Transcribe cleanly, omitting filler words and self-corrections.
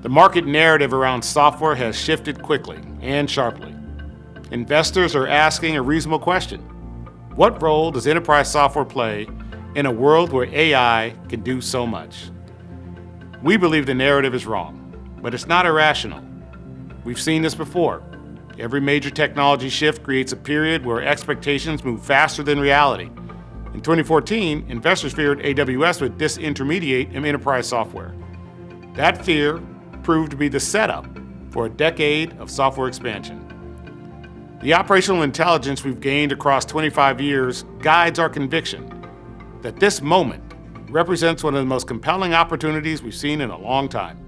The market narrative around software has shifted quickly and sharply. Investors are asking a reasonable question. What role does enterprise software play in a world where AI can do so much? We believe the narrative is wrong, but it's not irrational. We've seen this before. Every major technology shift creates a period where expectations move faster than reality. In 2014, investors feared AWS would disintermediate enterprise software. That fear proved to be the setup for a decade of software expansion. The operational intelligence we've gained across 25 years guides our conviction that this moment represents one of the most compelling opportunities we've seen in a long time.